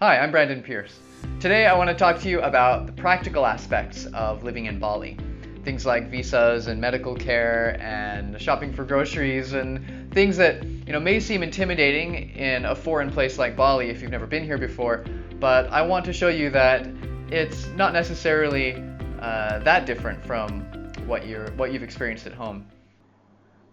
Hi, I'm Pearce. Today I want to talk to you about the practical aspects of living in Bali. Things like visas and medical care and shopping for groceries and things that may seem intimidating in a foreign place like Bali if you've never been here before, but I want to show you that it's not necessarily that different from what you've experienced at home.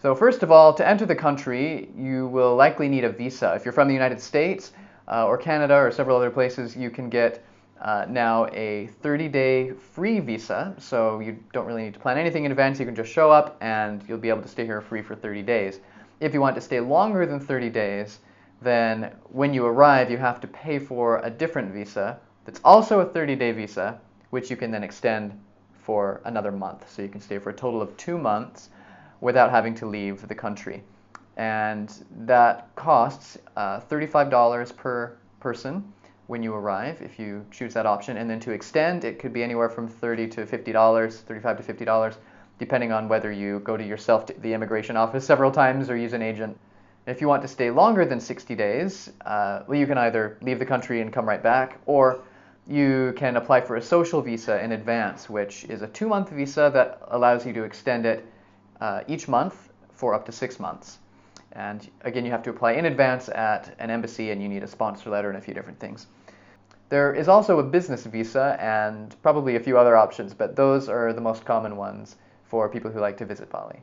So first of all, to enter the country, you will likely need a visa. If you're from the United States or Canada or several other places, you can get now a 30-day free visa. So you don't really need to plan anything in advance. You can just show up and you'll be able to stay here free for 30 days. If you want to stay longer than 30 days, then when you arrive, you have to pay for a different visa that's also a 30-day visa, which you can then extend for another month. So you can stay for a total of 2 months without having to leave the country. And that costs $35 per person when you arrive, if you choose that option. And then to extend, it could be anywhere from $30 to $50, $35 to $50, depending on whether you go to yourself to the immigration office several times or use an agent. If you want to stay longer than 60 days, you can either leave the country and come right back, or you can apply for a social visa in advance, which is a 2-month visa that allows you to extend it each month for up to 6 months. And again, you have to apply in advance at an embassy, and you need a sponsor letter and a few different things. There is also a business visa and probably a few other options, but those are the most common ones for people who like to visit Bali.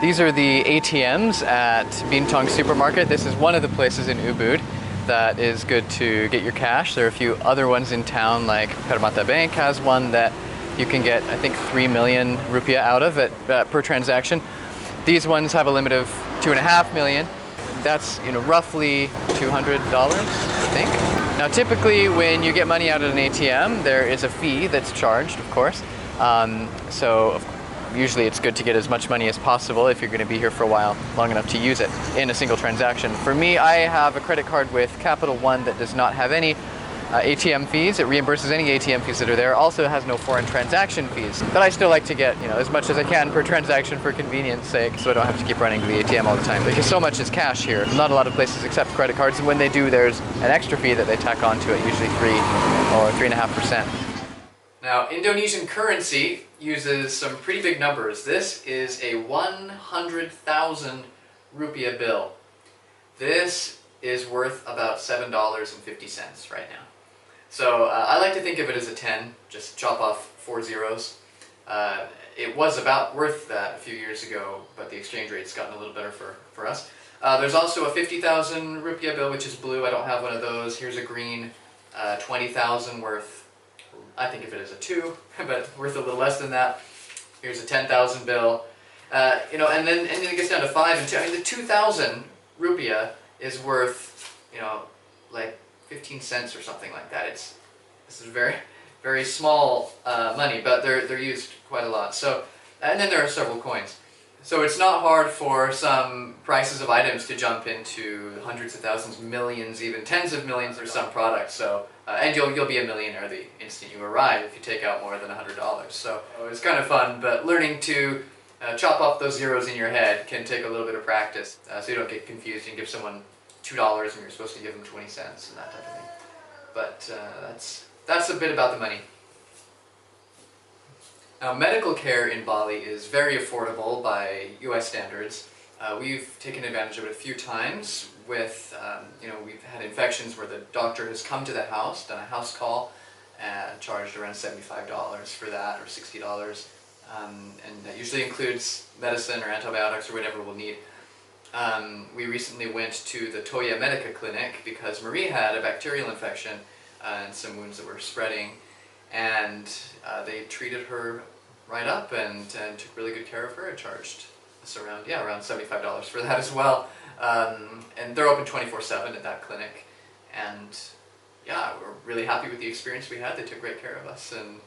These are the ATMs at Bintang Supermarket. This is one of the places in Ubud that is good to get your cash. There are a few other ones in town, like Permata Bank has one that you can get, I think, 3 million rupiah out of it per transaction. These ones have a limit of 2.5 million. That's roughly $200, I think. Now, typically, when you get money out of an ATM, there is a fee that's charged, of course. Usually it's good to get as much money as possible if you're going to be here for a while, long enough to use it in a single transaction. For me, I have a credit card with Capital One that does not have any ATM fees. It reimburses any ATM fees that are there. Also has no foreign transaction fees. But I still like to get as much as I can per transaction for convenience sake, so I don't have to keep running to the ATM all the time, because so much is cash here. Not a lot of places accept credit cards, and when they do, there's an extra fee that they tack onto it, usually 3 or 3.5%. Now, Indonesian currency uses some pretty big numbers. This is a 100,000 rupiah bill. This is worth about $7.50 right now. So I like to think of it as a 10, just chop off 4 zeros. It was about worth that a few years ago, but the exchange rate's gotten a little better for us. There's also a 50,000 rupiah bill, which is blue. I don't have one of those. Here's a green 20,000 worth, I think of it as a 2, but worth a little less than that. Here's a 10,000 bill. And then it gets down to 5 and 2. I mean, the 2,000 rupiah is worth, like 15 cents or something like that. This is very, very small money, but they're used quite a lot. So, and then there are several coins. So it's not hard for some prices of items to jump into hundreds of thousands, millions, even tens of millions for some products. So, and you'll be a millionaire the instant you arrive if you take out more than $100. So it's kind of fun, but learning to chop off those zeros in your head can take a little bit of practice, so you don't get confused and give someone $2 and you're supposed to give them 20 cents and that type of thing. But that's a bit about the money. Now, medical care in Bali is very affordable by US standards. We've taken advantage of it a few times with, we've had infections where the doctor has come to the house, done a house call, and charged around $75 for that, or $60. And that usually includes medicine or antibiotics or whatever we'll need. We recently went to the Toya Medica clinic because Marie had a bacterial infection and some wounds that were spreading, and they treated her right up and took really good care of her and charged us around $75 for that as well. And they're open 24/7 at that clinic, and we're really happy with the experience we had. They took great care of us, and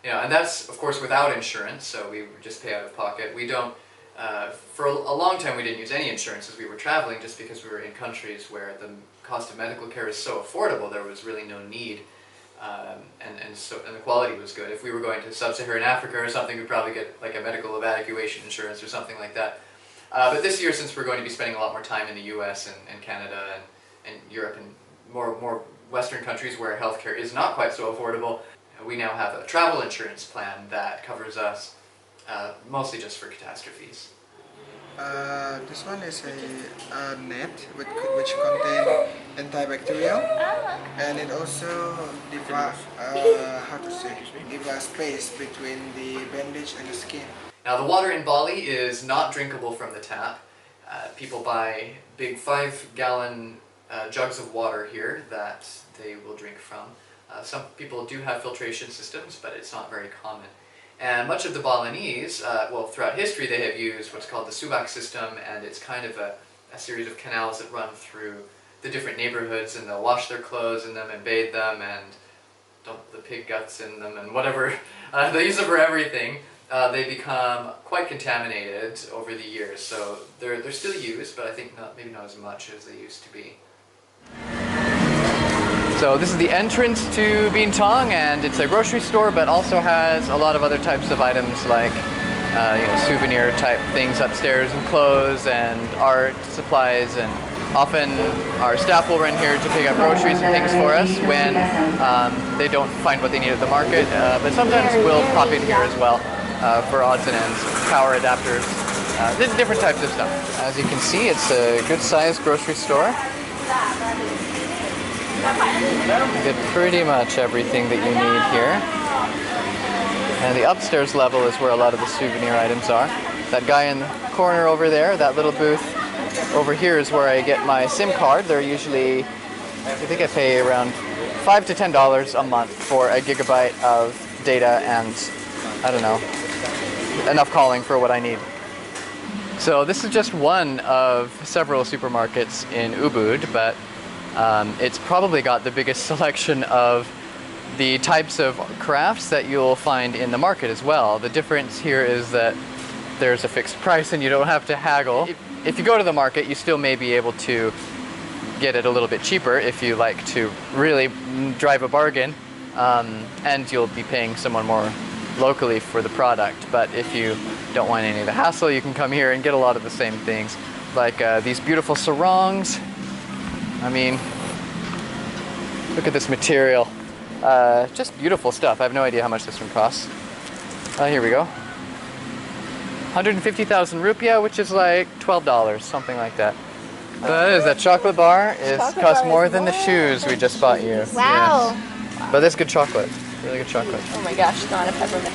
that's of course without insurance, so we just pay out of pocket. We don't. For a long time we didn't use any insurance as we were traveling, just because we were in countries where the cost of medical care is so affordable. There was really no need, and the quality was good. If we were going to sub-Saharan Africa or something, we'd probably get like a medical evacuation insurance or something like that. But this year, since we're going to be spending a lot more time in the US and Canada and Europe in more Western countries where healthcare is not quite so affordable, we now have a travel insurance plan that covers us mostly just for catastrophes. This one is a net which contain antibacterial, and it also give a space between the bandage and the skin. Now the water in Bali is not drinkable from the tap. People buy big 5-gallon jugs of water here that they will drink from. Some people do have filtration systems, but it's not very common. And much of the Balinese, well, throughout history they have used what's called the subak system, and it's kind of a series of canals that run through the different neighborhoods, and they'll wash their clothes in them and bathe them and dump the pig guts in them and whatever. They use them for everything. They become quite contaminated over the years, so they're still used, but I think maybe not as much as they used to be. So this is the entrance to Bintang, and it's a grocery store, but also has a lot of other types of items like souvenir type things upstairs, and clothes and art supplies, and often our staff will run here to pick up groceries and things for us when they don't find what they need at the market, but sometimes we'll pop in here as well for odds and ends, power adapters, different types of stuff. As you can see, it's a good sized grocery store. You get pretty much everything that you need here. And the upstairs level is where a lot of the souvenir items are. That guy in the corner over there, that little booth over here, is where I get my SIM card. They're usually, I think I pay around $5 to $10 a month for a gigabyte of data and, I don't know, enough calling for what I need. So this is just one of several supermarkets in Ubud, but it's probably got the biggest selection of the types of crafts that you'll find in the market as well. The difference here is that there's a fixed price and you don't have to haggle. If you go to the market, you still may be able to get it a little bit cheaper if you like to really drive a bargain, and you'll be paying someone more locally for the product. But if you don't want any of the hassle, you can come here and get a lot of the same things, like these beautiful sarongs. I mean, look at this material. Just beautiful stuff. I have no idea how much this one costs. Here we go. 150,000 rupiah, which is like $12, something like that. That chocolate bar costs more than the shoes we just bought you. Wow. Yes. But that's good chocolate. Really good chocolate. Oh my gosh, not a peppermint.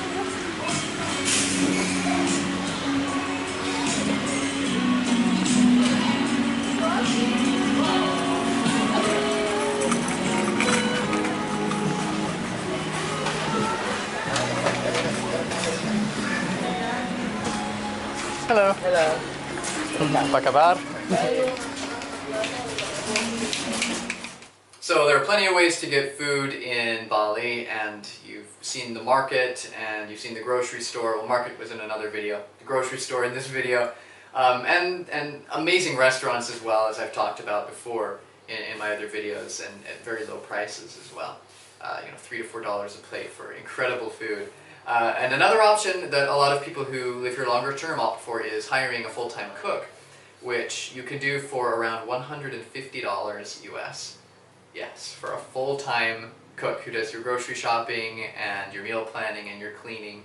Hello. Hello. Apa kabar? So there are plenty of ways to get food in Bali, and you've seen the market and you've seen the grocery store. Well, market was in another video. The grocery store in this video, and amazing restaurants as well, as I've talked about before in my other videos, and at very low prices as well. $3 to $4 a plate for incredible food. And another option that a lot of people who live here longer term opt for is hiring a full-time cook, which you can do for around $150 US. Yes, for a full-time cook who does your grocery shopping and your meal planning and your cleaning,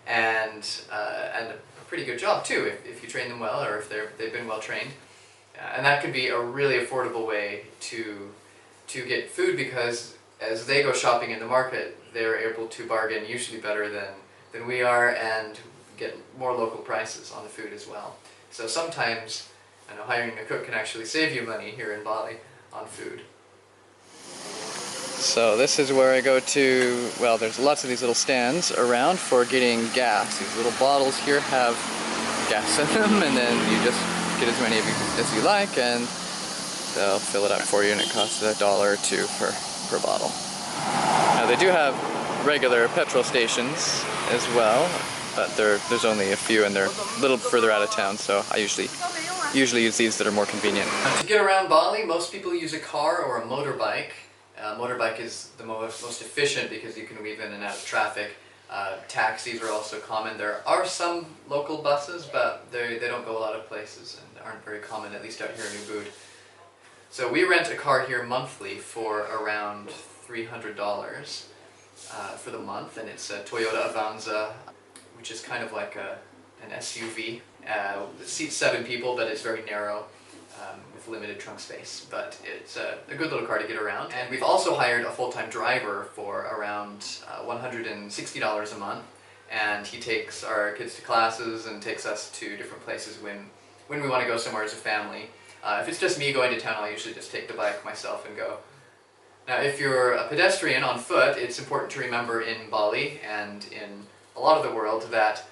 and a pretty good job too if you train them well, or if they've been well trained. And that could be a really affordable way to get food, because as they go shopping in the market, they're able to bargain usually better than we are, and get more local prices on the food as well. So sometimes, I know, hiring a cook can actually save you money here in Bali on food. So this is where I go to, well, there's lots of these little stands around for getting gas. These little bottles here have gas in them, and then you just get as many of you as you like, and they'll fill it up for you, and it costs $1 or $2 per bottle. Now they do have regular petrol stations as well, but there's only a few, and they're a little further out of town, so I usually use these that are more convenient. To get around Bali, most people use a car or a motorbike. Motorbike is the most efficient because you can weave in and out of traffic. Taxis are also common. There are some local buses, but they don't go a lot of places and aren't very common, at least out here in Ubud. So we rent a car here monthly for around $300 for the month, and it's a Toyota Avanza, which is kind of like an SUV. It seats 7 people, but it's very narrow with limited trunk space. But it's a good little car to get around. And we've also hired a full-time driver for around $160 a month, and he takes our kids to classes and takes us to different places when we want to go somewhere as a family. If it's just me going to town, I'll usually just take the bike myself and go. Now, if you're a pedestrian on foot, it's important to remember in Bali and in a lot of the world that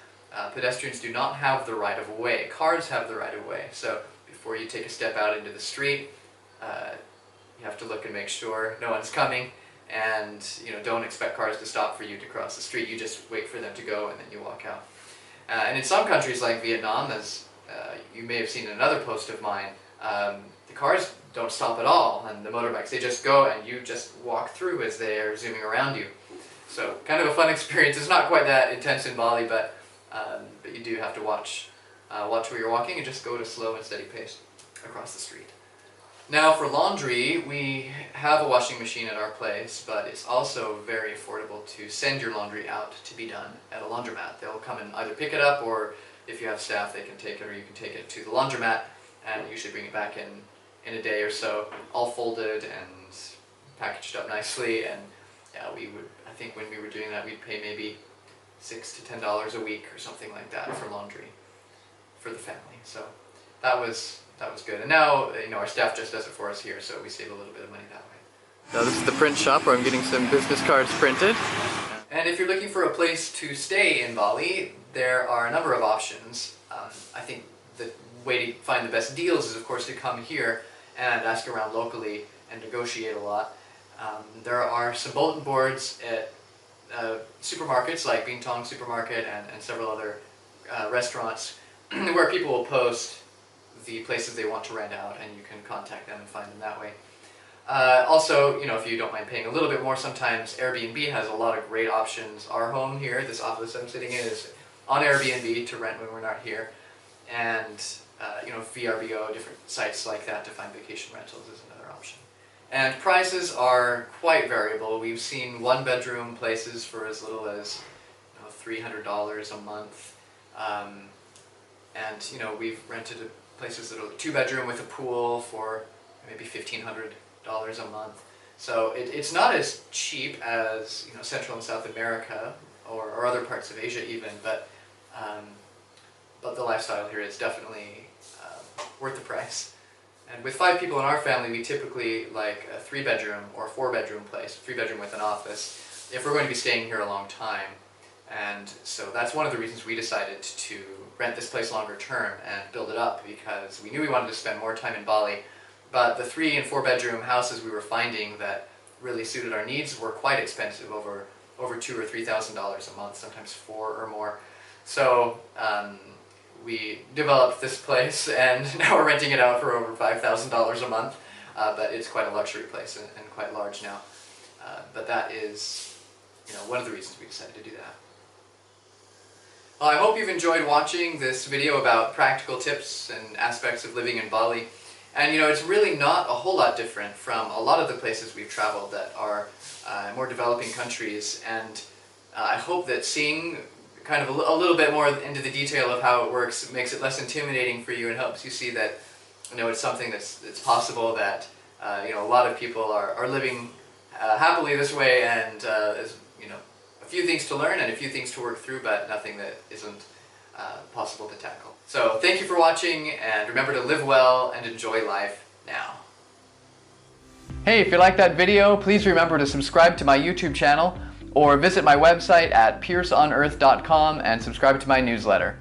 pedestrians do not have the right of way. Cars have the right of way. So before you take a step out into the street, you have to look and make sure no one's coming, and don't expect cars to stop for you to cross the street. You just wait for them to go and then you walk out. And in some countries like Vietnam, as you may have seen in another post of mine, the cars don't stop at all, and the motorbikes, they just go and you just walk through as they are zooming around you. So kind of a fun experience. It's not quite that intense in Bali, but you do have to watch where you're walking and just go at a slow and steady pace across the street. Now for laundry, we have a washing machine at our place, but it's also very affordable to send your laundry out to be done at a laundromat. They'll come and either pick it up, or if you have staff, they can take it, or you can take it to the laundromat and usually bring it back in a day or so, all folded and packaged up nicely. And yeah, I think when we were doing that, we'd pay maybe $6 to $10 a week or something like that for laundry for the family. So that was good. And now our staff just does it for us here, so we save a little bit of money that way. Now this is the print shop where I'm getting some business cards printed. And if you're looking for a place to stay in Bali, there are a number of options. I think the way to find the best deals is, of course, to come here and ask around locally and negotiate a lot. There are some bulletin boards at supermarkets like Bintang Supermarket and several other restaurants where people will post the places they want to rent out, and you can contact them and find them that way. Also, if you don't mind paying a little bit more, sometimes Airbnb has a lot of great options. Our home here, this office I'm sitting in, is on Airbnb to rent when we're not here. And VRBO, different sites like that to find vacation rentals is another option. And prices are quite variable. We've seen 1-bedroom places for as little as $300 a month. And we've rented places that are 2-bedroom with a pool for maybe $1,500 a month. So it's not as cheap as Central and South America or other parts of Asia even, but the lifestyle here is definitely worth the price. And with 5 people in our family, we typically like a 3-bedroom or 4-bedroom place, 3-bedroom with an office, if we're going to be staying here a long time. And so that's one of the reasons we decided to rent this place longer term and build it up, because we knew we wanted to spend more time in Bali, but the 3- and 4-bedroom houses we were finding that really suited our needs were quite expensive, over $2,000 or $3,000 a month, sometimes 4 or more. So we developed this place, and now we're renting it out for over $5,000 a month, but it's quite a luxury place and quite large now. But that is one of the reasons we decided to do that. Well, I hope you've enjoyed watching this video about practical tips and aspects of living in Bali. And it's really not a whole lot different from a lot of the places we've traveled that are more developing countries. And I hope that seeing kind of a little bit more into the detail of how it works makes it less intimidating for you and helps you see that it's something that's possible, that a lot of people are living happily this way, and there's a few things to learn and a few things to work through, but nothing that isn't possible to tackle. So thank you for watching, and remember to live well and enjoy life now. Hey, if you like that video, please remember to subscribe to my YouTube channel or visit my website at pearceonearth.com and subscribe to my newsletter.